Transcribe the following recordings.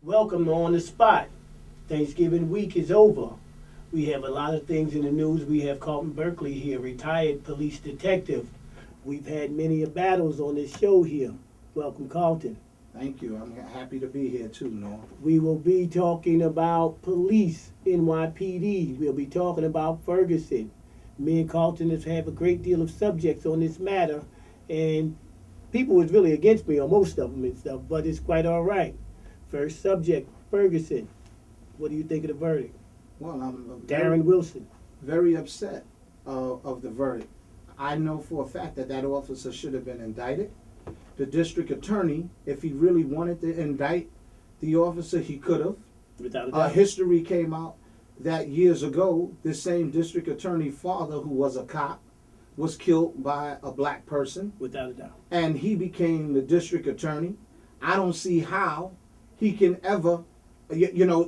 Welcome On the Spot. Thanksgiving week is over. We have a lot of things in the news. We have Carlton Berkley here, retired police detective. We've had many battles on this show here. Welcome, Carlton. Thank you. I'm happy to be here too, Norm. We will be talking about police, NYPD. We'll be talking about Ferguson. Me and Carlton have a great deal of subjects on this matter, and people was really against me on most of them and stuff, but it's quite all right. First subject, Ferguson. What do you think of the verdict? Well, I'm Darren Wilson. very upset of the verdict. I know for a fact that officer should have been indicted. The district attorney, if he really wanted to indict the officer, he could have. Without a doubt. History came out that years ago, this same district attorney father, who was a cop, was killed by a black person. Without a doubt. And he became the district attorney. I don't see how he can ever,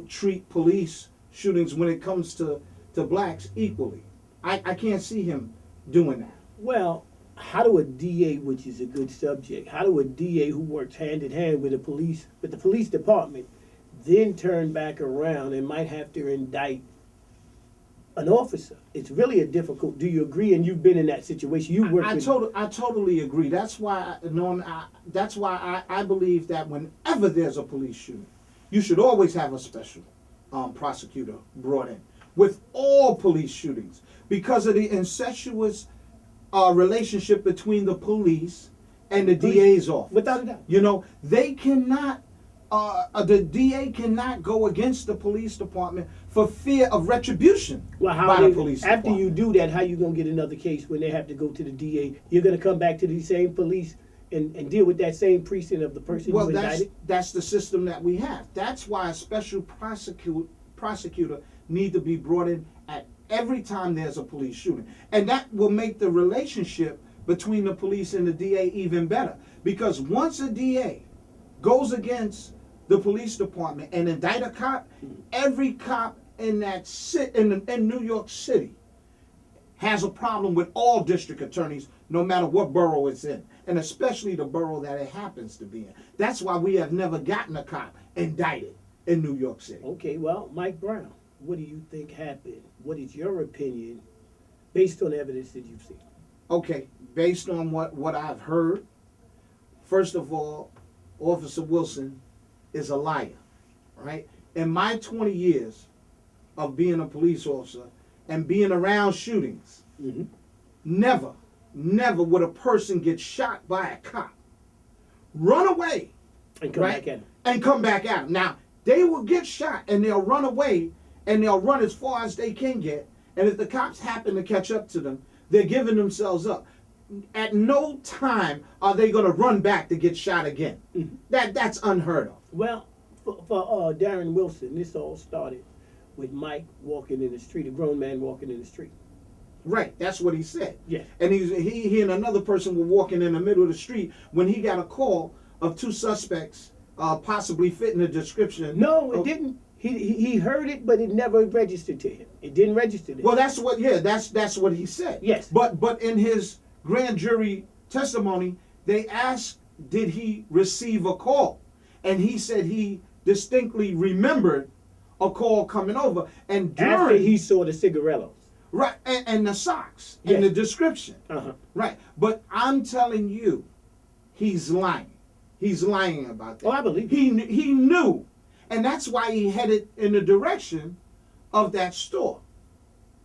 treat police shootings when it comes to blacks equally. I can't see him doing that. Well, how do a DA, which is a good subject, how do a DA who works hand in hand with the police department, then turn back around and might have to indict an officer? It's really a difficult. Do you agree? And you've been in that situation. You work. I totally agree. That's why, I believe that whenever there's a police shooting, you should always have a special prosecutor brought in with all police shootings because of the incestuous relationship between the police and the DA's office. Without a doubt. They cannot. The DA cannot go against the police department for fear of retribution by the police department. After you do that, how you going to get another case when they have to go to the DA? You're going to come back to the same police and deal with that same precinct of the person who indicted? That's the system that we have. That's why a special prosecutor need to be brought in at every time there's a police shooting. And that will make the relationship between the police and the DA even better. Because once a DA goes against the police department and indict a cop, every cop in New York City has a problem with all district attorneys, no matter what borough it's in, and especially the borough that it happens to be in. That's why we have never gotten a cop indicted in New York City. Okay, well, Mike Brown, what do you think happened? What is your opinion based on evidence that you've seen? Okay, based on what I've heard, first of all, Officer Wilson is a liar, right? In my 20 years of being a police officer and being around shootings, never would a person get shot by a cop, run away, and come back at him. And come back at him. Now, they will get shot and they'll run away and they'll run as far as they can get. And if the cops happen to catch up to them, they're giving themselves up. At no time are they going to run back to get shot again. That's unheard of. Well, for Darren Wilson, this all started with Mike walking in the street, a grown man walking in the street. Right, that's what he said. Yeah. And he and another person were walking in the middle of the street when he got a call of two suspects possibly fitting the description. No, it didn't. He heard it, but it never registered to him. It didn't register to him. Well, that's what he said. Yes. But in his grand jury testimony, they asked, did he receive a call? And he said he distinctly remembered a call coming over. And after he saw the cigarillos. Right, and the socks, yes. and the description. Uh-huh. Right, but I'm telling you, he's lying. He's lying about that. Oh, I believe he knew, and that's why he headed in the direction of that store.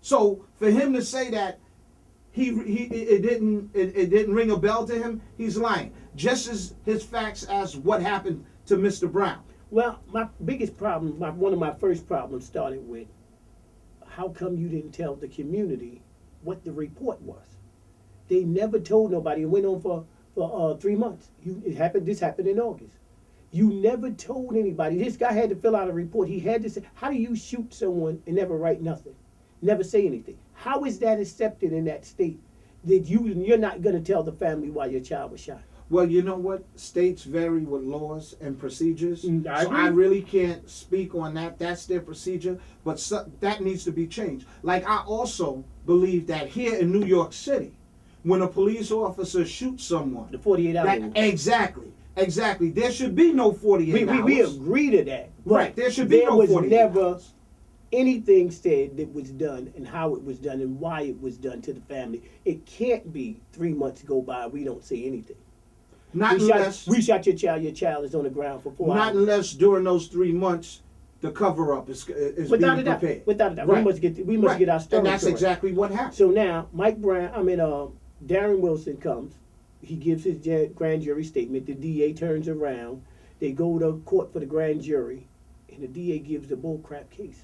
So for him to say that it didn't ring a bell to him, he's lying. Just as his facts as what happened to Mr. Brown. Well, my biggest problem, one of my first problems started with, how come you didn't tell the community what the report was? They never told nobody. It went on for 3 months. This happened in August. You never told anybody. This guy had to fill out a report. He had to say, how do you shoot someone and never write nothing? Never say anything. How is that accepted in that state that you're not going to tell the family why your child was shot? Well, you know what? States vary with laws and procedures. I So agree. I really can't speak on that. That's their procedure. But that needs to be changed. Like, I also believe that here in New York City, when a police officer shoots someone, The 48 hour rule. Exactly. There should be no 48 hours. We agree to that. Right. There should be no 48 There was never hours. anything said that was done and how it was done and why it was done to the family. It can't be 3 months go by, we don't say anything. Not We shot your child is on the ground for 4 Not hours. unless during those 3 months the cover-up is Without being a doubt. prepared. Without a doubt. Right. We must get our story And that's correct. exactly what happened. So now, Darren Wilson comes. He gives his grand jury statement. The DA turns around. They go to court for the grand jury, and the DA gives the bullcrap case.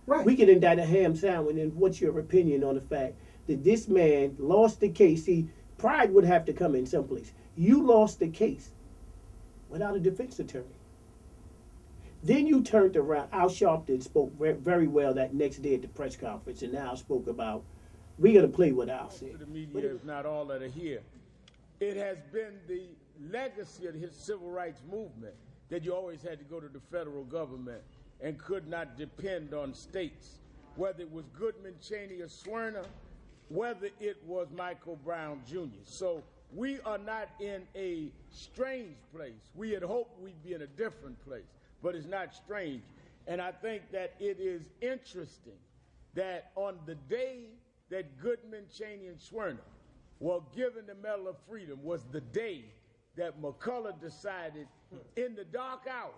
Right. We can indict a ham sandwich. And what's your opinion on the fact that this man lost the case? See, pride would have to come in someplace. You lost the case without a defense attorney. Then you turned around. Al Sharpton spoke very well that next day at the press conference, and Al spoke about, we're going to play what Al said. The media is not all that are here. It has been the legacy of his civil rights movement that you always had to go to the federal government and could not depend on states, whether it was Goodman, Cheney, or Swerner, whether it was Michael Brown Jr. So we are not in a strange place. We had hoped we'd be in a different place, but it's not strange. And I think that it is interesting that on the day that Goodman, Cheney, and Swerner were given the Medal of Freedom was the day that McCullough decided in the dark hours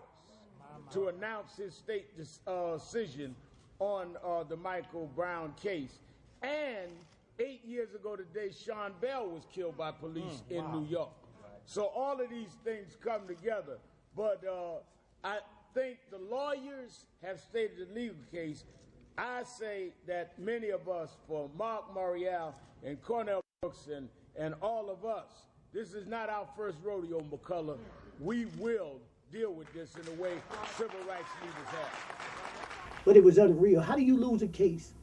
to announce his state decision on the Michael Brown case. And 8 years ago today, Sean Bell was killed by police in New York. So all of these things come together. But I think the lawyers have stated the legal case. I say that many of us, for Mark Morial and Cornell Brooks and all of us, this is not our first rodeo, McCullough. We will deal with this in the way civil rights leaders have. But it was unreal. How do you lose a case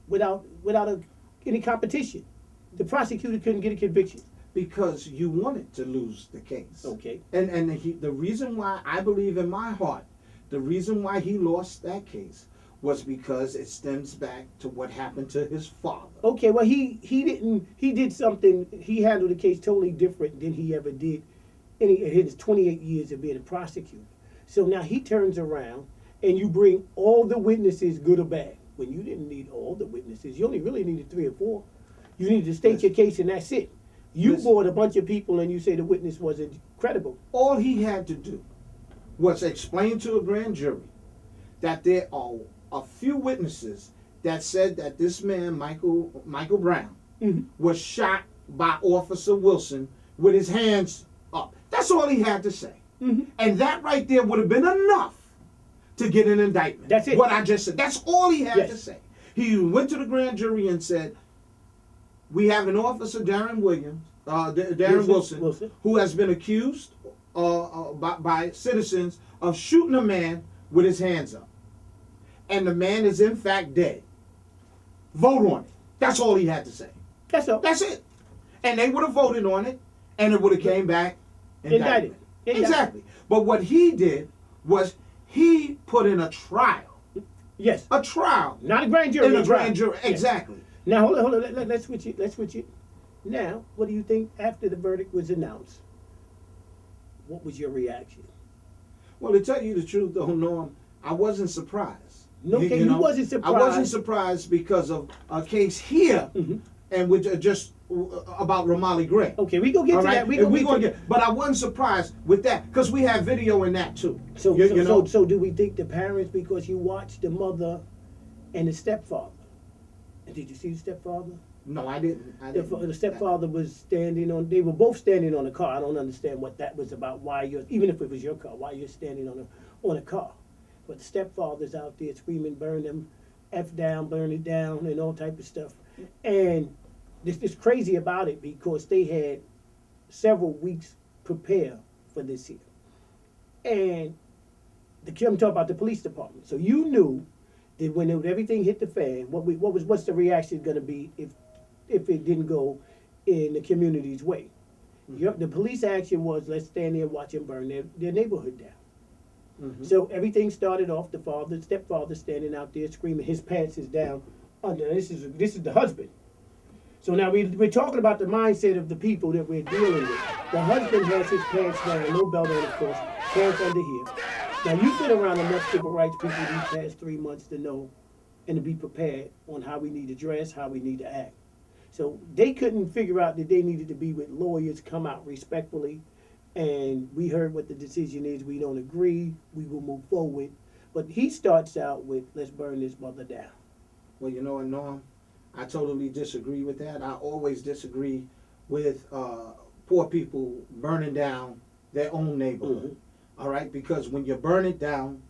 without any competition? The prosecutor couldn't get a conviction. Because you wanted to lose the case. Okay. And the reason why, I believe in my heart, the reason why he lost that case was because it stems back to what happened to his father. Okay, well he did something, he handled the case totally different than he ever did in his 28 years of being a prosecutor. So now he turns around and you bring all the witnesses, good or bad. When you didn't need all the witnesses, you only really needed 3 or 4. You needed to state your case and that's it. You brought a bunch of people and you say the witness wasn't credible. All he had to do was explain to a grand jury that there are a few witnesses that said that this man, Michael Brown, was shot by Officer Wilson with his hands up. That's all he had to say. And that right there would have been enough to get an indictment. That's it. What I just said. That's all he had Yes. to say. He went to the grand jury and said, we have an officer, Darren Wilson, who has been accused by citizens of shooting a man with his hands up. And the man is in fact dead. Vote on it. That's all he had to say. That's all. That's it. And they would have voted on it, and it would have came back indictment. Exactly. But what he did was he put in a trial. Yes. A trial. Not a grand jury. In a a trial. grand jury. Yes. Exactly. Now hold on. Let's switch it. Now, what do you think after the verdict was announced? What was your reaction? Well, to tell you the truth, though, Norm, I wasn't surprised. Okay, you wasn't surprised. I wasn't surprised because of a case here, and which just about Romali Gray. Okay, we go get All to right? that. But I wasn't surprised with that because we have video in that too. So do we think the parents, because you watched the mother and the stepfather? And did you see the stepfather? No, I didn't. The stepfather was standing on. They were both standing on a car. I don't understand what that was about. Why you're, even if it was your car, why you're standing on a car? But the stepfather's out there screaming, "Burn them, F down, burn it down," and all type of stuff. And this crazy about it because they had several weeks prepare for this here. And I'm talking about the police department. So you knew that when everything hit the fan, what's the reaction going to be if it didn't go in the community's way? The police action was, let's stand there and watch them burn their neighborhood down. So everything started off, the stepfather standing out there screaming, his pants is down under. This is the husband. So now we're talking about the mindset of the people that we're dealing with. The husband has his pants down, no belt on, of course, pants under here. Now you've been around enough civil rights people these past 3 months to know and to be prepared on how we need to dress, how we need to act. So they couldn't figure out that they needed to be with lawyers, come out respectfully, and we heard what the decision is. We don't agree. We will move forward. But he starts out with, let's burn this mother down. Well, you know what, Norm? I totally disagree with that. I always disagree with poor people burning down their own neighborhood. All right? Because when you burn it down,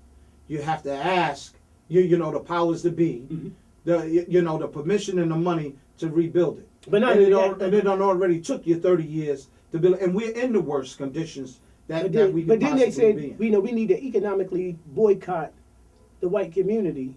you have to ask, you know, the powers to be, the permission and the money to rebuild it. But not and it already took you 30 years to build, and we're in the worst conditions that we could possibly be in. But then they said, we need to economically boycott the white community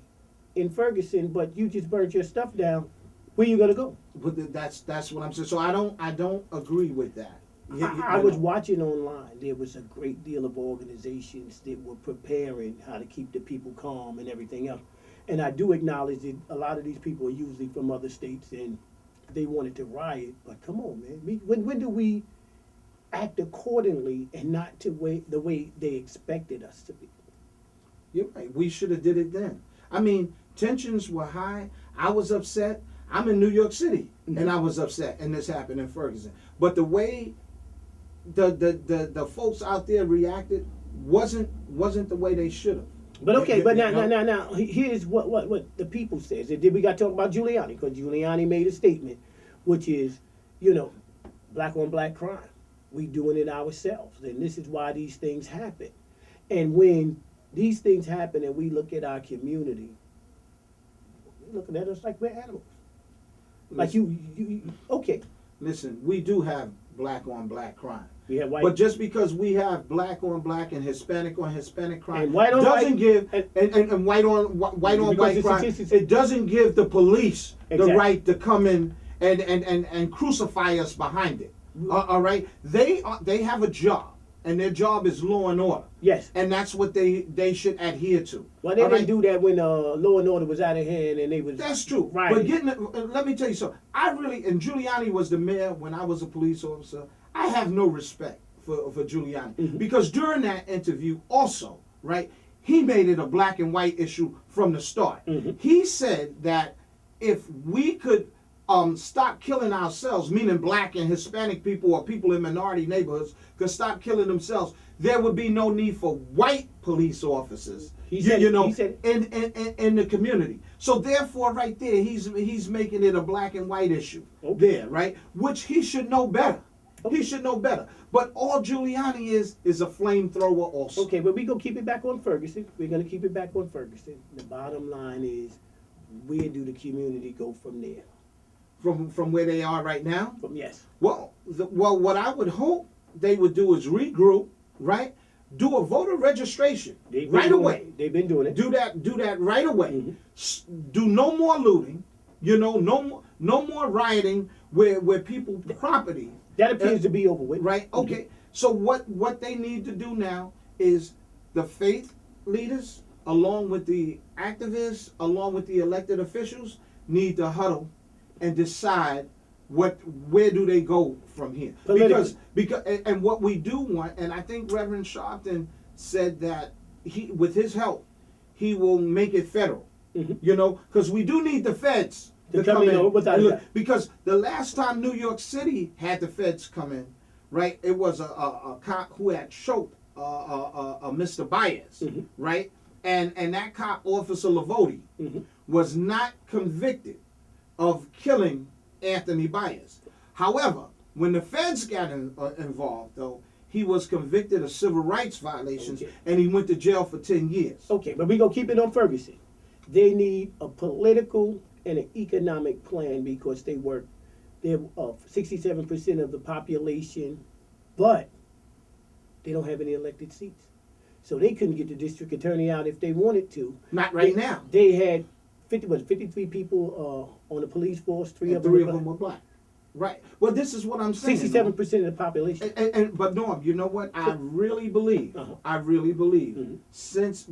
in Ferguson, but you just burned your stuff down. Where you gonna go? But that's what I'm saying. So I don't agree with that. I was watching online. There was a great deal of organizations that were preparing how to keep the people calm and everything else. And I do acknowledge that a lot of these people are usually from other states and they wanted to riot. But come on, man. When do we act accordingly and not the way they expected us to be? You're right. We should have did it then. I mean, tensions were high. I was upset. I'm in New York City, and I was upset, and this happened in Ferguson. But the way the folks out there reacted wasn't the way they should have. But okay, but now, here's what the people says. And then we got to talk about Giuliani, because Giuliani made a statement, which is, black on black crime. We doing it ourselves, and this is why these things happen. And when these things happen, and we look at our community, they're looking at us like we're animals. Like okay. Listen, we do have black on black crime. We have white. But just because we have black on black and Hispanic on Hispanic crime and white on doesn't white, give and white on white crime. It doesn't give the police the right to come in and crucify us behind it. All right, they have a job. And their job is law and order. Yes. And that's what they should adhere to. Well, they didn't do that when law and order was out of hand and they was. That's true. Right. But let me tell you something. And Giuliani was the mayor when I was a police officer. I have no respect for Giuliani. Because during that interview also, right, he made it a black and white issue from the start. He said that if we could stop killing ourselves, meaning black and Hispanic people or people in minority neighborhoods could stop killing themselves, there would be no need for white police officers, in the community. So therefore, right there, he's making it a black and white issue there, right? Which he should know better. He should know better. But all Giuliani is a flamethrower also. Okay, but we're going to keep it back on Ferguson. We're going to keep it back on Ferguson. The bottom line is, where do the community go from there? From where they are right now? Yes. Well, what I would hope they would do is regroup, right? Do a voter registration right away. They've been doing it. Do that right away. Do no more looting. No more rioting where people property. That appears to be over with. Right. Okay. So what they need to do now is the faith leaders, along with the activists, along with the elected officials, need to huddle and decide where do they go from here. Because and what we do want, and I think Reverend Sharpton said that with his help, he will make it federal. Because we do need the feds to come in. Because the last time New York City had the feds come in, right, it was a cop who had choked Mr. Baez, right? And that cop, Officer Lavoti, was not convicted of killing Anthony Baez. However, when the feds got involved, though, he was convicted of civil rights violations, and he went to jail for 10 years. Okay, but we're going to keep it on Ferguson. They need a political and an economic plan because they're 67% of the population, but they don't have any elected seats. So they couldn't get the district attorney out if they wanted to. Not right now. They had 53 people on the police force, three of them were black. Right. Well, this is what I'm saying. 67% of the population. But Norm, you know what? I really believe. Mhm. Since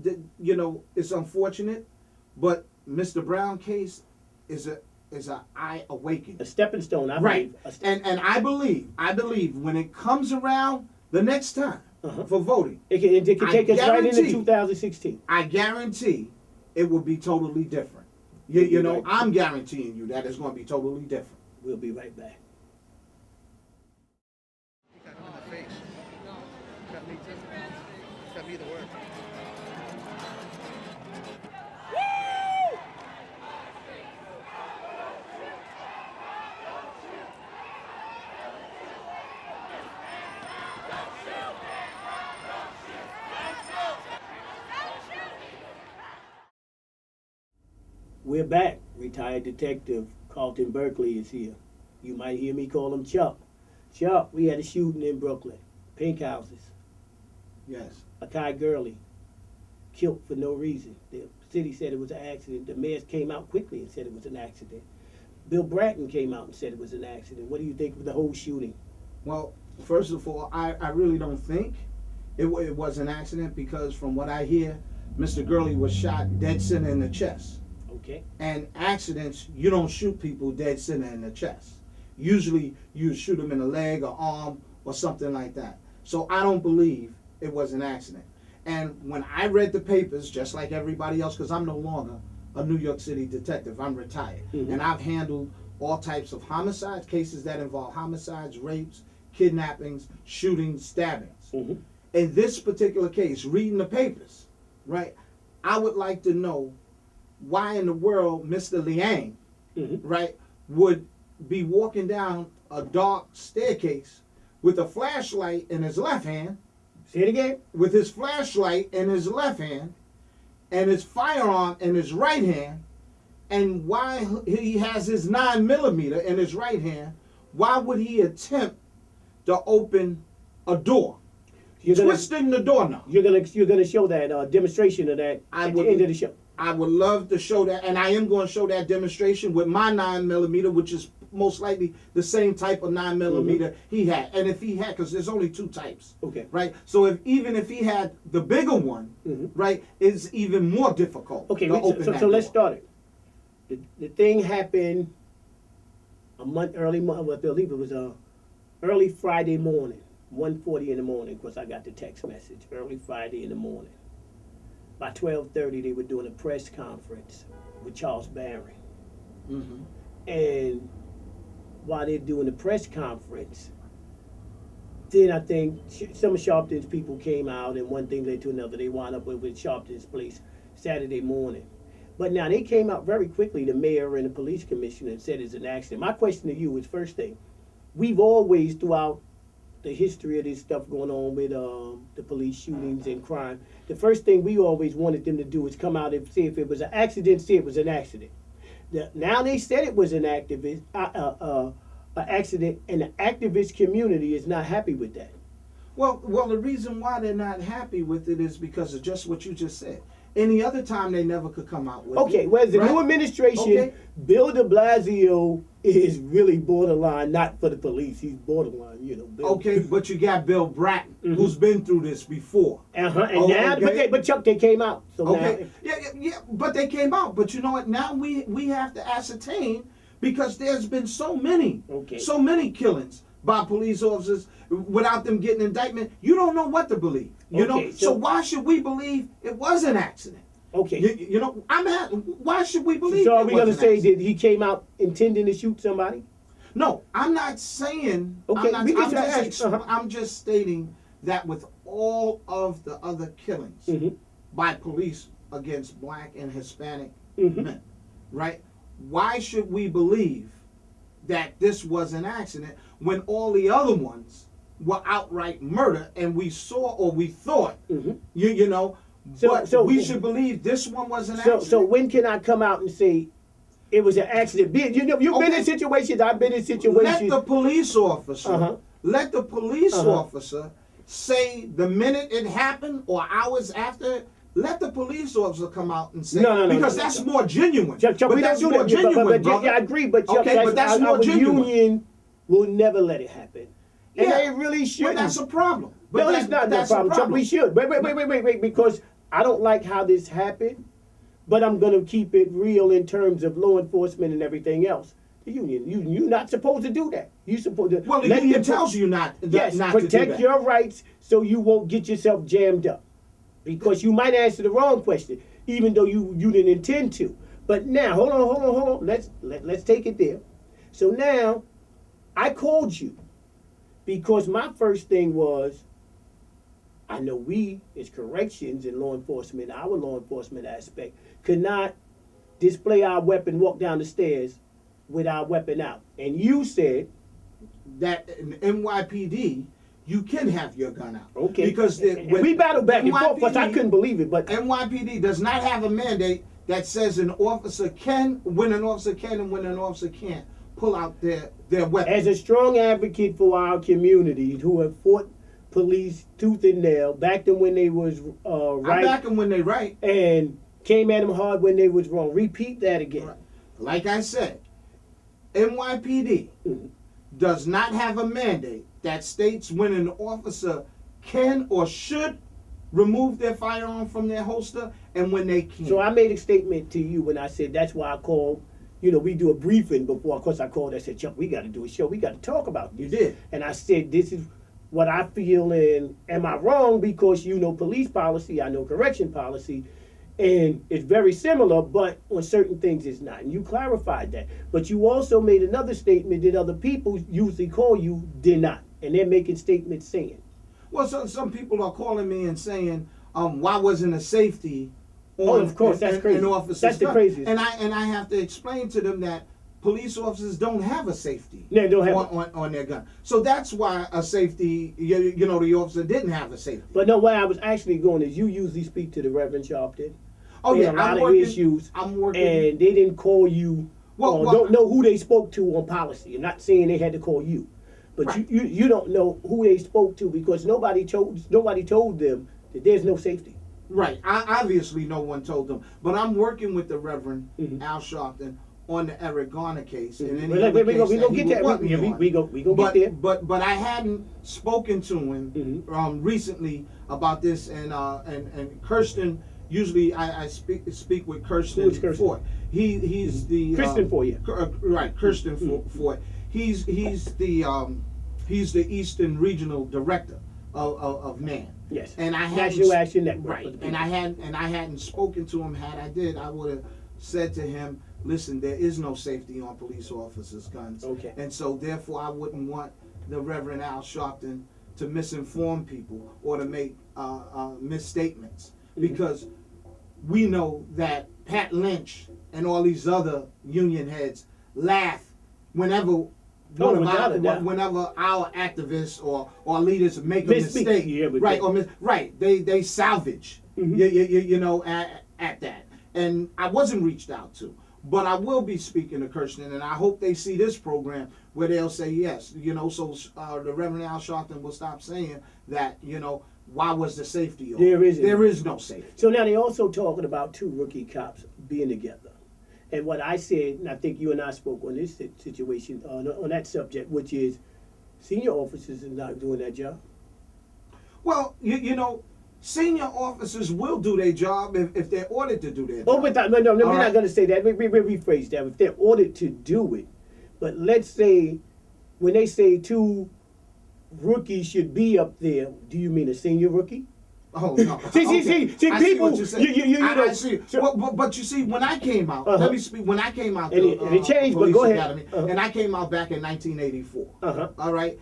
it's unfortunate, but Mr. Brown case is a eye awakening. A stepping stone, I Right. believe. And I believe when it comes around the next time for voting, It can take us right into 2016. I guarantee it will be totally different. You know, Right. I'm guaranteeing you that it's going to be totally different. We'll be right back. He got him in the face. Got me too. Got me the word. We're back. Retired detective Carlton Berkley is here. You might hear me call him Chuck. Chuck, we had a shooting in Brooklyn. Pink houses. Yes. Akai Gurley killed for no reason. The city said it was an accident. The mayor came out quickly and said it was an accident. Bill Bratton came out and said it was an accident. What do you think of the whole shooting? Well, first of all, I really don't think it was an accident because from what I hear, Mr. Gurley was shot dead center in the chest. Okay. And accidents, you don't shoot people dead center in the chest. Usually you shoot them in the leg or arm or something like that. So I don't believe it was an accident. And when I read the papers, just like everybody else, because I'm no longer a New York City detective, I'm retired. Mhm. And I've handled all types of homicides, cases that involve homicides, rapes, kidnappings, shootings, stabbings. Mhm. In this particular case, reading the papers, right, I would like to know why in the world Mr. Liang, Mhm. right, would be walking down a dark staircase with a flashlight in his left hand, Say it again. with his flashlight in his left hand, and his firearm in his right hand, and why he has his 9mm in his right hand, why would he attempt to open a door? Twisting the doorknob. You're gonna show that demonstration of that at the end of the show. I would love to show that, and I am going to show that demonstration with my 9mm, which is most likely the same type of 9mm he had. And if he had, because there's only two types, Okay. right? So even if he had the bigger one, right, it's even more difficult. Okay. to open So that let's door. start it. The thing happened I believe it was early Friday morning, 1:40 in the morning. Of course, I got the text message early Friday in the morning. By 12:30, they were doing a press conference with Charles Barron. And while they're doing the press conference, then I think some of Sharpton's people came out, and one thing led to another. They wound up with Sharpton's place Saturday morning. But now they came out very quickly, the mayor and the police commissioner, and said it's an accident. My question to you is, first thing, we've always, throughout the history of this stuff going on with the police shootings and crime, the first thing we always wanted them to do is come out and see if it was an accident, say it was an accident. Now they said it was an accident, and the activist community is not happy with that. Well, the reason why they're not happy with it is because of just what you just said. Any other time they never could come out with it. Okay, whereas the right? new administration, Okay. Bill de Blasio is really borderline, not for the police, he's borderline, Bill. Okay, but you got Bill Bratton, who's been through this before. And Oh, now, okay. but Chuck, they came out. So Okay, yeah, but they came out. But you know what? Now we have to ascertain, because there's been so many killings by police officers without them getting indictment. You don't know what to believe. You know, Okay, so why should we believe it was an accident? Okay. You know, why should we believe? So are it we was going to an say accident? that he came out intending to shoot somebody? No, I'm not saying. Okay, I'm just stating that with all of the other killings by police against black and Hispanic men, right? Why should we believe that this was an accident when all the other ones were outright murder, and we saw or we thought, you know, but we should believe this one was an accident? So when can I come out and say it was an accident? You've been in situations, I've been in situations. Let the police officer, say the minute it happened or hours after, let the police officer come out and say, No, because that's more genuine. Chuck, but we that's don't do more that. genuine, brother. Yeah, I agree, but Chuck, okay, but that's more our genuine. union will never let it happen. And Yeah. they really shouldn't. Well, that's a problem. But No, it's not that that's a problem. Chuck, we should. Wait, because I don't like how this happened, but I'm going to keep it real in terms of law enforcement and everything else. The union, you're not supposed to do that. You're supposed to. Well, the union tells you not to do that. Protect your rights so you won't get yourself jammed up. Because you might answer the wrong question, even though you didn't intend to. But now, hold on. Let's take it there. So now, I called you because my first thing was, I know we, as corrections and law enforcement, our law enforcement aspect, could not display our weapon, walk down the stairs with our weapon out. And you said that in NYPD, you can have your gun out. Okay. Because we battled back and forth, but I couldn't believe it. But NYPD does not have a mandate that says when an officer can and when an officer can't pull out their weapon. As a strong advocate for our communities who have fought police tooth and nail, backed them when they was right. I back them when they right. And came at them hard when they was wrong. Repeat that again. Right. Like I said, NYPD does not have a mandate that states when an officer can or should remove their firearm from their holster and when they can't. So I made a statement to you when I said that's why I called. You know, we do a briefing before. Of course, I called. I said, Chuck, we got to do a show. We got to talk about this. You did. And I said, this is what I feel. And am I wrong? Because you know police policy, I know correction policy, and it's very similar, but on certain things it's not. And you clarified that. But you also made another statement that other people usually call you did not, and they're making statements saying. Well, some people are calling me and saying, why wasn't a safety? Of course, that's crazy. That's the craziest. And I have to explain to them that police officers don't have a safety they don't have on their gun. So that's why a safety, you know, the officer didn't have a safety. But no, where I was actually going is you usually speak to the Reverend Sharpton. Oh, yeah, a lot of issues. I'm working. And they didn't call you, don't know who they spoke to on policy. I'm not saying they had to call you. But right. you don't know who they spoke to because nobody told them that there's no safety. Right. Obviously, no one told them. But I'm working with the Reverend Al Sharpton on the Eric Garner case. And we go get that. We go get there. But I hadn't spoken to him recently about this. And Kirsten, usually I speak with Kirsten. Who is Kirsten? Ford. He's the Kirsten Ford, yeah. Right, Kirsten Ford. He's the Eastern Regional Director of NAN. Yes. And I National Action Network. Right. And I hadn't spoken to him. Had I did, I would have said to him, listen, there is no safety on police officers' guns. Okay. And so therefore I wouldn't want the Reverend Al Sharpton to misinform people or to make misstatements. Because we know that Pat Lynch and all these other union heads laugh whenever whenever our activists or leaders make a mistake, they salvage, you know, at that. And I wasn't reached out to, but I will be speaking to Kirsten, and I hope they see this program where they'll say yes, you know, so the Reverend Al Sharpton will stop saying that, you know, why was the safety on? There is no safety. So now they're also talking about two rookie cops being together. And what I said, and I think you and I spoke on this situation, on that subject, which is senior officers are not doing that job. Well, you know, senior officers will do their job if they're ordered to do their job. Oh, but no, we're not going to say that. We rephrase that. If they're ordered to do it. But let's say, when they say two rookies should be up there, do you mean a senior rookie? Oh no! see, people. I see. But you see, when I came out, let me speak. When I came out, and it changed. But go ahead. And I came out back in 1984. All right,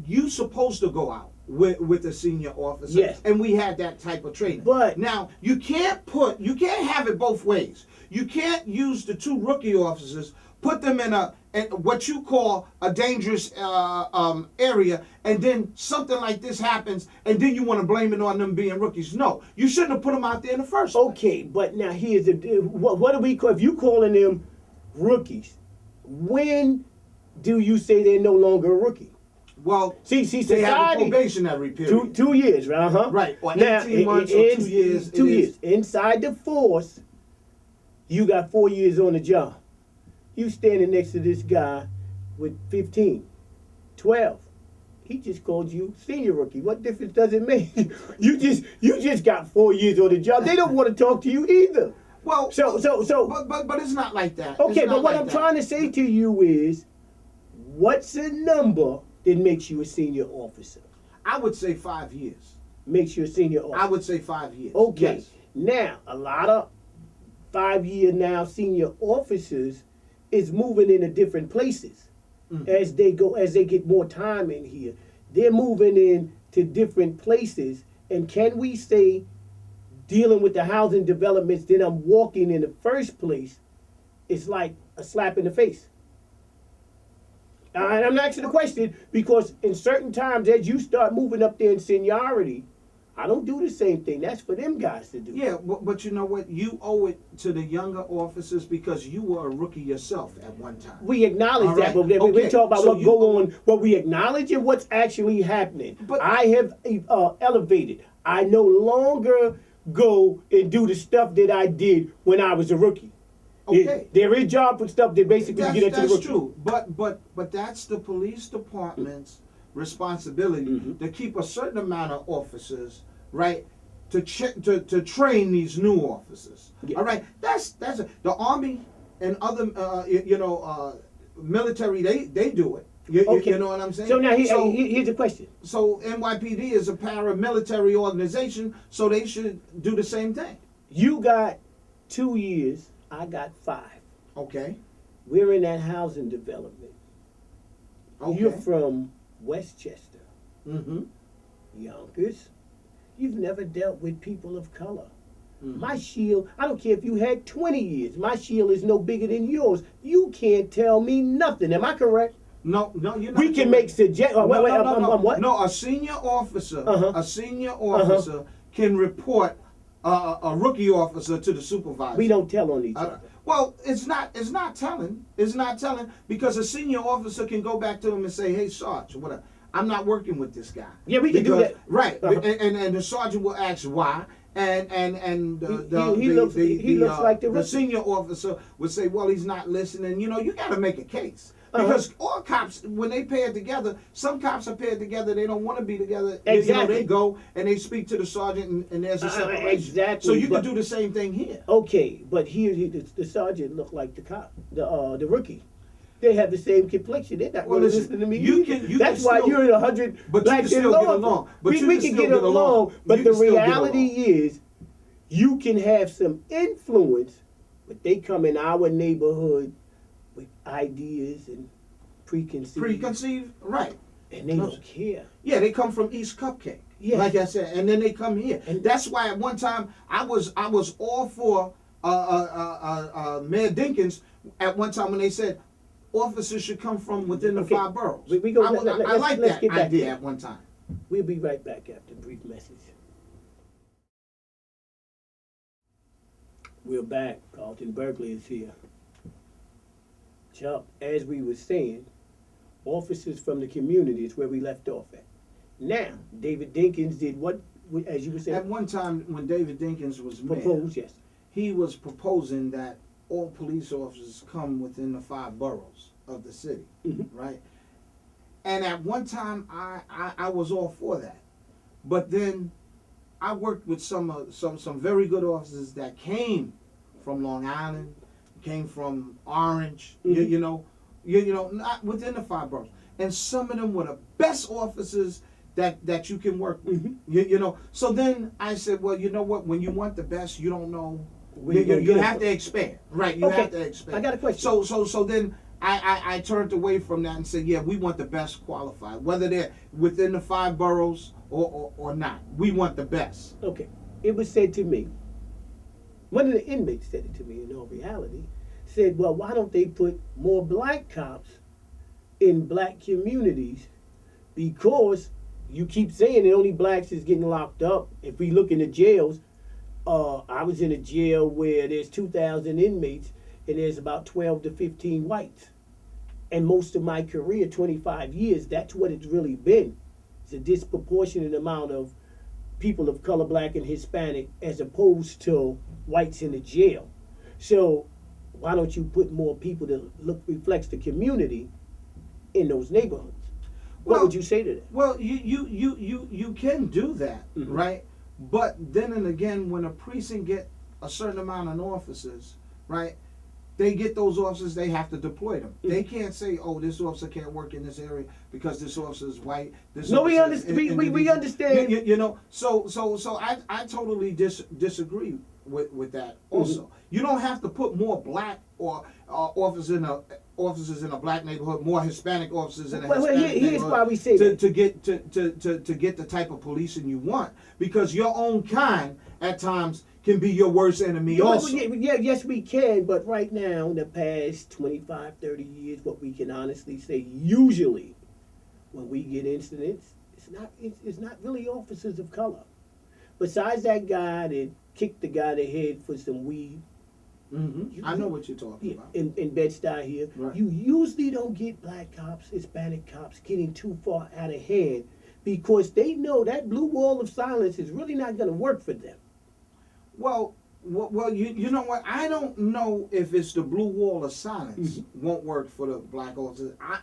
you supposed to go out with a senior officer. Yes. And we had that type of training. But now you can't have it both ways. You can't use the two rookie officers, put them in what you call a dangerous area, and then something like this happens, and then you want to blame it on them being rookies. No, you shouldn't have put them out there in the first place. Okay, but now here's what do we call, if you calling them rookies, when do you say they're no longer a rookie? Well, See, they have a society, probationary period. 2 years, uh-huh. Right, or Now, 18 months or 2 years. 2 it is- years. Inside the force, you got 4 years on the job. You standing next to this guy with 15, 12. He just called you senior rookie. What difference does it make? you just got 4 years on the job. They don't want to talk to you either. Well, So but it's not like that. okay, It's not but what like I'm that. trying to say to you is, what's a number that makes you a senior officer? I would say 5 years. Makes you a senior officer. I would say 5 years. Okay. Yes. Now, a lot of 5-year now senior officers is moving into different places as they get more time in here. They're moving into different places. And can we say, dealing with the housing developments that I'm walking in the first place, it's like a slap in the face? And I'm asking the question because in certain times, as you start moving up there in seniority, I don't do the same thing. That's for them guys to do. Yeah, but you know what? You owe it to the younger officers because you were a rookie yourself at one time. We acknowledge All that, right. but we Okay. talk about So what you go owe- on, what we acknowledge and what's actually happening. But- I have elevated. I no longer go and do the stuff that I did when I was a rookie. Okay. There is job for stuff that basically That's, get into the that's rookie. true. But that's the police department's responsibility Mm-hmm. to keep a certain amount of officers, right? To train these new officers. Yeah. All right. That's the Army and other military. They do it. Okay. You know what I'm saying? So now here's the question. So NYPD is a paramilitary organization, so they should do the same thing. You got 2 years. I got 5. Okay. We're in that housing development. Okay. You're from Westchester, Mm-hmm. Yonkers. You've never dealt with people of color. Mhm. My shield, I don't care if you had 20 years, my shield is no bigger than yours. You can't tell me nothing. Am I correct? No, you're not. We can make suggestions. No, Wait, no. what? No, a senior officer, Uh-huh. can report a rookie officer to the supervisor. We don't tell on each other. Well, it's not telling. It's not telling because a senior officer can go back to him and say, "Hey, Sarge, whatever. I'm not working with this guy." Yeah, we can do that. Right, Uh-huh. and the sergeant will ask why, and He looks like the the rookie. senior officer would say, "Well, he's not listening." You know, you got to make a case. Uh-huh. Because all cops, when they pair together, some cops are paired together. They don't want to be together. Exactly. You know, they go and they speak to the sergeant, and there's a separation. Exactly, So you but- can do the same thing here. Okay, but here the sergeant looked like the cop, the rookie. They have the same complexion. They're not Well, going to listen, listen to me. you either. can That's still- why you're in 100 but you black can still and get law. along. But we you we can can still get get along, along. but You the can still get reality along. is, you can have some influence, but they come in our neighborhood with ideas and Preconceived, right? and they don't care. Yeah, they come from East Cupcake. Yeah. Like I said, and then they come here. And- That's why at one time I was all for Mayor Dinkins at one time when they said officers should come from within the Okay. 5 boroughs. We go- I let's like get that back idea there. at one time. We'll be right back after a brief message. We're back. Carlton Berkley is here. Chuck, as we were saying, officers from the community is where we left off at. Now, David Dinkins did what, as you were At saying, one time when David Dinkins was mayor, proposed, yes. he was proposing that all police officers come within the 5 boroughs of the city, Mhm. right? And at one time, I was all for that, but then I worked with some very good officers that came from Long Island, came from Orange, Mhm. you know, not within the 5 boroughs, and some of them were the best officers that you can work with, Mhm. you know. So then I said, well, you know what? When you want the best, you don't know. Where You, you gonna you get it have from. to expand, right? You Okay. have to expand. I got a question. So then I turned away from that and said, yeah, we want the best qualified, whether they're within the 5 boroughs or not. We want the best. Okay. It was said to me, one of the inmates said it to me in all reality, said, well, why don't they put more black cops in black communities? Because you keep saying that only blacks is getting locked up. If we look in the jails, I was in a jail where there's 2,000 inmates and there's about 12 to 15 whites. and most of my career, 25 years, that's what it's really been. It's a disproportionate amount of people of color, black and Hispanic, as opposed to whites in the jail. So why don't you put more people that reflects the community in those neighborhoods? What would you say to that? Well, you can do that, right? But then and again, when a precinct get a certain amount of officers, right? They get those officers, they have to deploy them. They can't say, oh, this officer can't work in this area because this officer is white. No, we understand. We understand. You know, so I totally disagree with that also. You don't have to put more black or officers in a black neighborhood, more Hispanic officers in a Hispanic neighborhood. Here's why we say that. To get the type of policing you want, because your own kind at times can be your worst enemy also. Yes, we can, but right now, in the past 25, 30 years, what we can honestly say, usually, when we get incidents, it's not really officers of color. Besides that guy that kicked the guy in the head for some weed. I know what you're talking about. In Bed-Stuy here, Right. you usually don't get black cops, Hispanic cops getting too far out of hand because they know that blue wall of silence is really not going to work for them. Well, you know what? I don't know if it's the blue wall of silence won't work for the black officers. I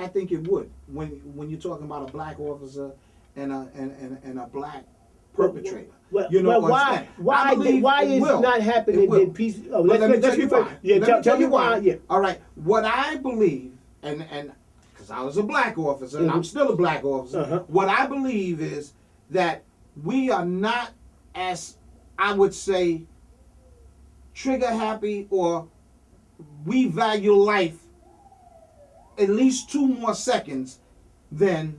think it would when you're talking about a black officer and a black perpetrator. Why is it not happening in peace? Oh, Let me tell you why. Yeah, tell me why. Yeah. All right. What I believe, and because I was a black officer and I'm still a black officer, what I believe is that we are not as, I would say, trigger happy, or we value life at least 2 more seconds than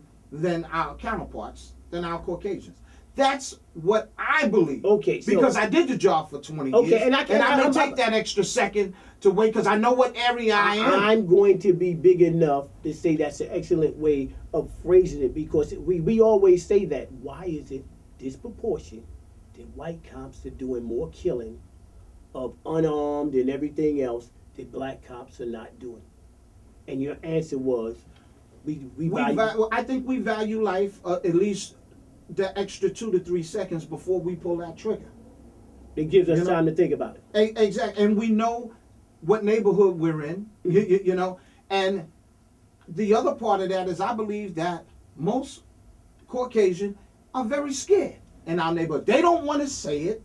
our counterparts, than our Caucasians. That's what I believe. Okay, so, because I did the job for 20 years. And I may take that extra second to wait because I know what area I am. I'm going to be big enough to say that's an excellent way of phrasing it, because we always say that. Why is it disproportionate that white cops are doing more killing of unarmed and everything else that black cops are not doing? And your answer was, I think we value life at least the extra 2 to 3 seconds before we pull that trigger. It gives us time to think about it. Exactly, and we know what neighborhood we're in. You know, and the other part of that is I believe that most Caucasian are very scared in our neighborhood. They don't want to say it,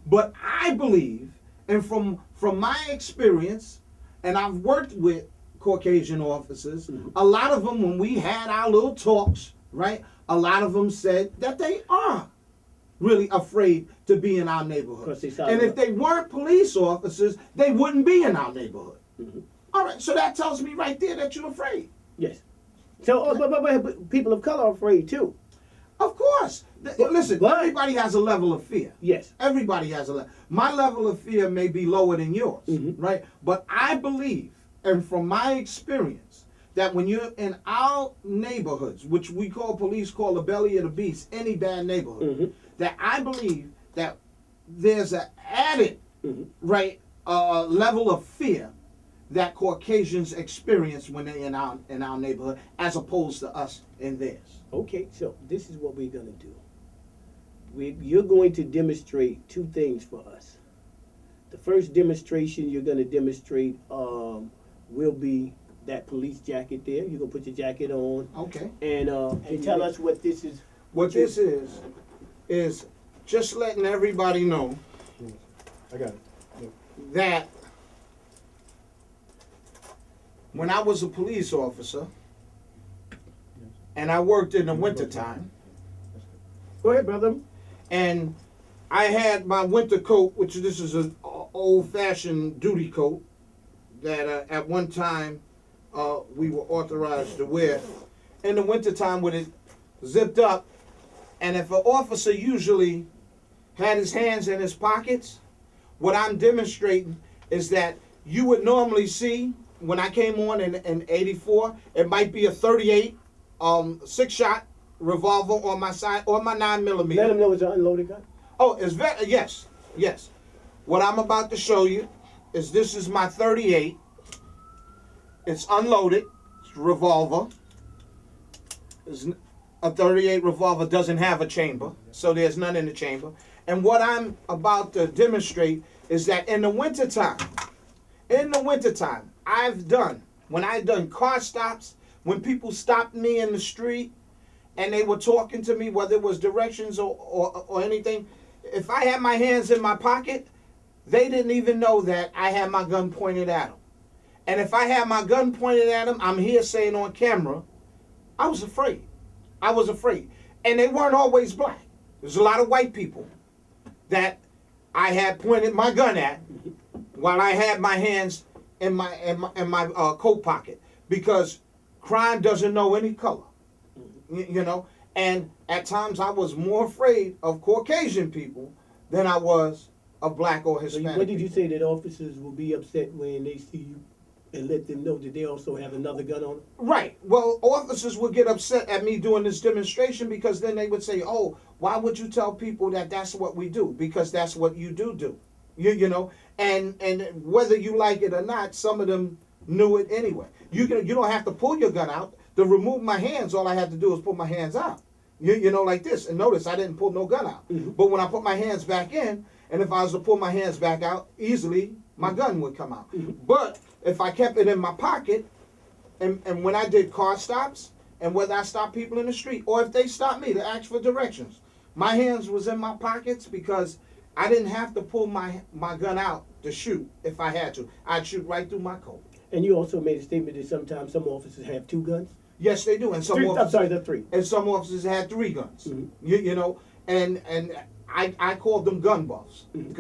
but I believe, and from my experience, and I've worked with Caucasian officers, a lot of them, when we had our little talks, right, a lot of them said that they are really afraid to be in our neighborhood. And if they weren't police officers, they wouldn't be in our neighborhood. All right, so that tells me right there that you're afraid. Yes. So, but people of color are afraid too. Of course. Listen, everybody has a level of fear. Yes. Everybody has a level. My level of fear may be lower than yours, right? But I believe, and from my experience, that when you're in our neighborhoods, which we police call the belly of the beast, any bad neighborhood, that I believe that there's an added level of fear that Caucasians experience when they're in our neighborhood, as opposed to us in theirs. Okay, so this is what we're gonna do. You're going to demonstrate 2 things for us. The first demonstration you're gonna demonstrate will be that police jacket there. You're gonna put your jacket on. Okay. And tell us what this is. What this is just letting everybody know. I got it. Yeah. That when I was a police officer and I worked in the wintertime. Go ahead, brother. And I had my winter coat, which this is an old-fashioned duty coat that at one time we were authorized to wear in the wintertime with it zipped up. And if an officer usually had his hands in his pockets, what I'm demonstrating is that you would normally see when I came on in 84, it might be a 38 6-shot revolver on my side or my 9mm. Let him know it's an unloaded gun. Oh, it's very, yes. What I'm about to show you is this is my 38. It's unloaded. It's a revolver. A 38 revolver doesn't have a chamber, so there's none in the chamber. And what I'm about to demonstrate is that in the wintertime, when I've done car stops, when people stopped me in the street and they were talking to me, whether it was directions or anything, if I had my hands in my pocket, they didn't even know that I had my gun pointed at them. And if I had my gun pointed at them, I'm here saying on camera, I was afraid. I was afraid. And they weren't always black. There's a lot of white people that I had pointed my gun at while I had my hands in my coat pocket, because crime doesn't know any color, you know. And at times I was more afraid of Caucasian people than I was of black or Hispanic. So what did you say that officers will be upset when they see you and let them know that they also have another gun on them? Right. Well, officers would get upset at me doing this demonstration, because then they would say, "Oh, why would you tell people that that's what we do?" Because that's what you do. You know, and whether you like it or not, some of them knew it anyway. You don't have to pull your gun out. To remove my hands, all I had to do was pull my hands out. You know, like this. And notice I didn't pull no gun out. Mm-hmm. But when I put my hands back in, and if I was to pull my hands back out easily, my gun would come out. Mm-hmm. But if I kept it in my pocket, and when I did car stops, and whether I stopped people in the street, or if they stopped me to ask for directions, my hands was in my pockets, because I didn't have to pull my gun out to shoot if I had to. I'd shoot right through my coat. And you also made a statement that sometimes some officers have two guns? Yes, they do. And some Three, officers, I'm sorry, that's three. And some officers had 3 guns. Mm-hmm. You know, and I called them gun buffs, Mm-hmm.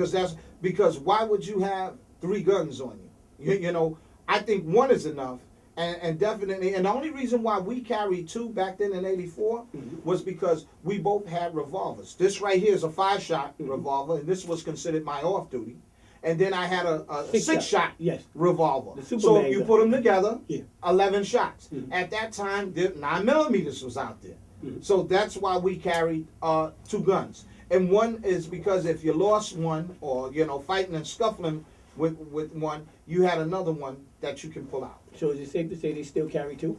because why would you have 3 guns on you? You know, I think 1 is enough, and definitely. And the only reason why we carried 2 back then in '84 was because we both had revolvers. This right here is a 5-shot revolver, and this was considered my off duty. And then I had a 6-shot Yes. revolver. The So Superman if you gun. put them together, Yeah. 11 shots. Mhm. At that time, 9mm was out there. Mhm. So that's why we carried 2 guns. And one is because if you lost one, or, you know, fighting and scuffling with one, you had another one that you can pull out. So is it safe to say they still carry two?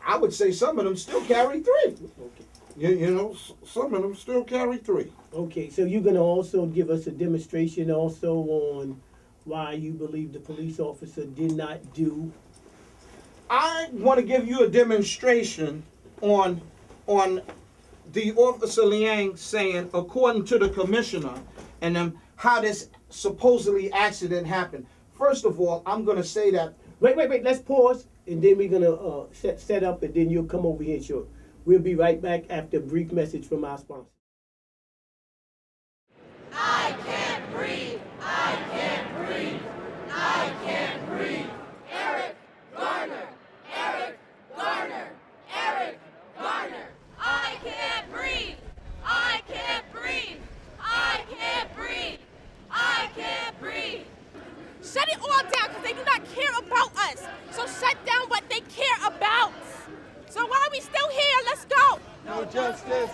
I would say some of them still carry 3. Okay. You know, some of them still carry 3. Okay, so you're gonna also give us a demonstration also on why you believe the police officer did not do. I want to give you a demonstration on the officer Liang saying, according to the commissioner, and how this supposedly accident happened. First of all, I'm going to say that. Wait, let's pause, and then we're gonna set up, and then you'll come over here short. We'll be right back after a brief message from our sponsor. I can't breathe. I can't breathe. I can't breathe. Eric Garner. Eric Garner. Eric Garner. I can't breathe. I can't breathe. I can't breathe. I can't breathe. Shut it all down, because they do not care about us. So shut down what they care about. So why are we still here? Let's go. No justice.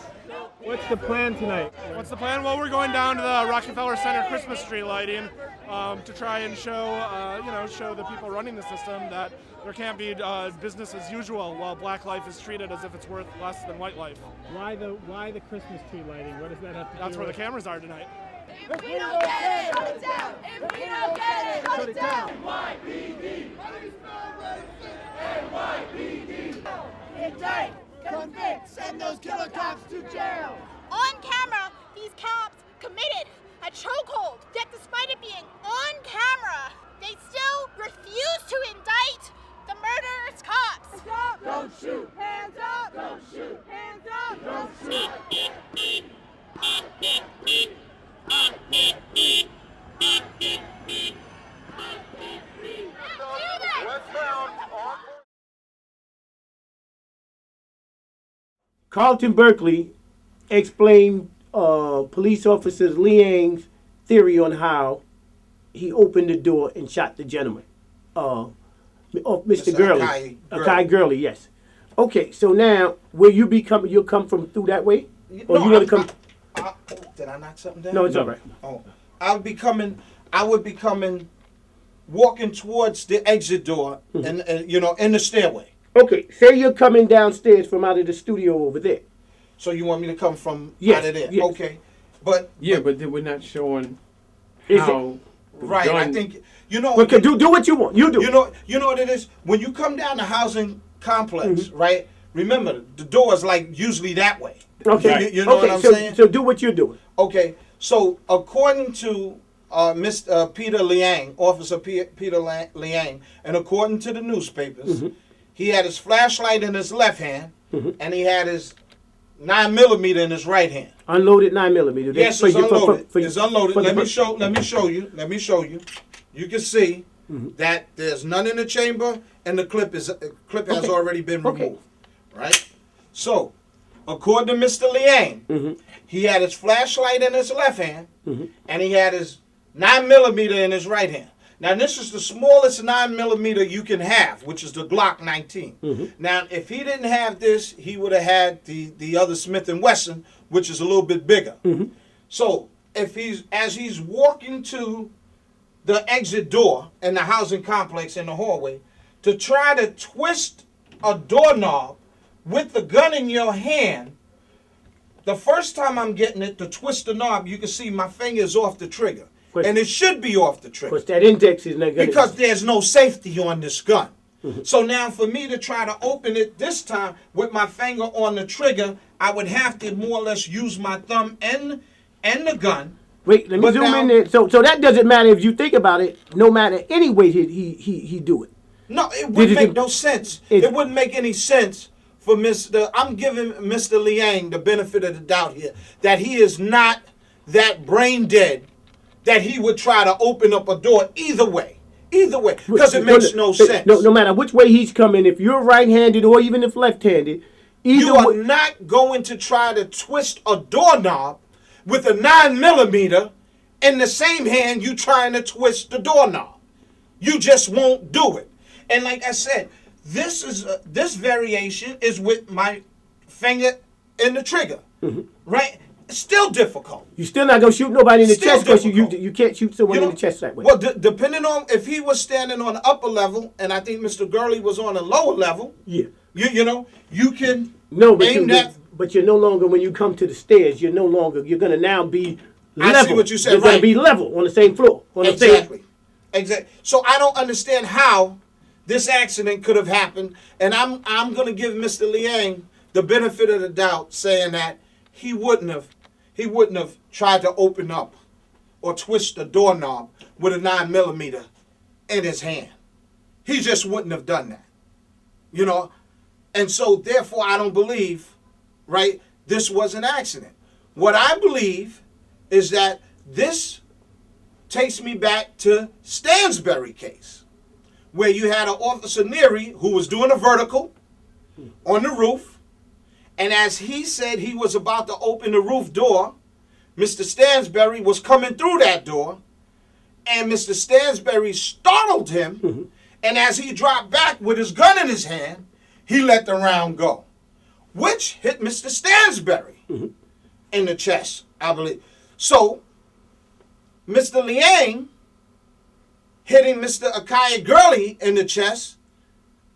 What's the plan tonight? What's the plan? Well, we're going down to the Rockefeller Center Christmas tree lighting to try and show the people running the system that there can't be business as usual while black life is treated as if it's worth less than white life. Why the Christmas tree lighting? What does that have to do That's where the with? cameras are tonight. If we don't get it, shut it down. If we don't get it, shut it down. NYPD. NYPD. Indict, convict, send those killer cops to jail. On camera, these cops committed a chokehold. Yet despite it being on camera, they still refuse to indict the murderous cops. Don't shoot. Hands up. Don't shoot. Hands up. Don't shoot. I can't breathe. I can't breathe. I can't breathe. I can't breathe. I can't breathe. Carlton Berkley explained police officer Liang's theory on how he opened the door and shot the gentleman. Mr. Gurley. Akai Gurley, yes. Okay, so now will you you'll come from through that way? Or you gonna come? Did I knock something down? No, it's all right. Oh, I would be coming walking towards the exit door and in the stairway. Okay, say you're coming downstairs from out of the studio over there. So you want me to come from Yes, out of there? yes. Okay, but but we're not showing Is how. right, I think Okay, do what you want. You do. You know what it is? When you come down the housing complex, right? Remember, the door is like usually that way. Okay. You know what I'm saying? So do what you're doing. Okay, so according to Mr. Peter Liang, Officer Peter Liang, and according to the newspapers, he had his flashlight in his left hand, and he had his 9mm in his right hand. Unloaded 9mm. Yes, it's unloaded. It's unloaded. Let me show you. You can see that there's none in the chamber, and the clip has already been removed. Right? So, according to Mr. Liang, he had his flashlight in his left hand, and he had his 9mm in his right hand. Now, this is the smallest 9mm you can have, which is the Glock 19. Now, if he didn't have this, he would have had the other Smith & Wesson, which is a little bit bigger. So, as he's walking to the exit door in the housing complex in the hallway, to try to twist a doorknob with the gun in your hand, the first time I'm getting it to twist the knob, you can see my finger's off the trigger. And it should be off the trigger. Because that index is not going because there's no safety on this gun. So now for me to try to open it this time with my finger on the trigger, I would have to more or less use my thumb and the gun. Wait, let me zoom in there. So that doesn't matter if you think about it. No matter any way he do it. No, it wouldn't make no sense. It wouldn't make any sense for I'm giving Mr. Liang the benefit of the doubt here that he is not that brain dead that he would try to open up a door either way, because it makes no sense. No matter which way he's coming, if you're right-handed or even if left-handed, you are not going to try to twist a doorknob with a 9mm in the same hand you trying to twist the doorknob. You just won't do it. And like I said, this variation is with my finger in the trigger, right? Still difficult. You're still not going to shoot nobody in the chest because you can't shoot someone in the chest that way. Well, depending on if he was standing on the upper level and I think Mr. Gurley was on the lower level, you can aim that. But you're no longer, when you come to the stairs, you're going to now be level. I see what you said, You're going to be level on the same floor. Exactly. So I don't understand how this accident could have happened, and I'm going to give Mr. Liang the benefit of the doubt, saying that he wouldn't have tried to open up or twist the doorknob with a 9mm in his hand. He just wouldn't have done that, And so therefore, I don't believe, right, this was an accident. What I believe is that this takes me back to Stansbury case, where you had an Officer Neary who was doing a vertical on the roof, and as he said he was about to open the roof door, Mr. Stansbury was coming through that door, and Mr. Stansbury startled him, and as he dropped back with his gun in his hand, he let the round go, which hit Mr. Stansbury in the chest, I believe. So, Mr. Liang hitting Mr. Akai Gurley in the chest,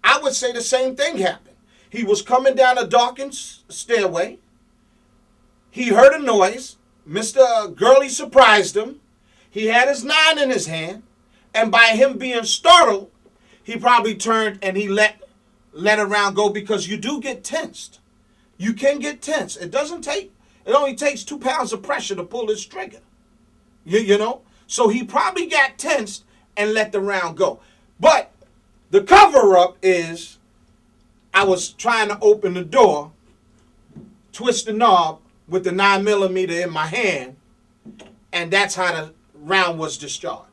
I would say the same thing happened. He was coming down a darkened stairway. He heard a noise. Mr. Gurley surprised him. He had his 9 in his hand. And by him being startled, he probably turned and he let a round go, because you do get tensed. You can get tense. It only takes 2 pounds of pressure to pull this trigger. You know? So he probably got tensed and let the round go. But the cover-up is I was trying to open the door, twist the knob with the 9mm in my hand, and that's how the round was discharged.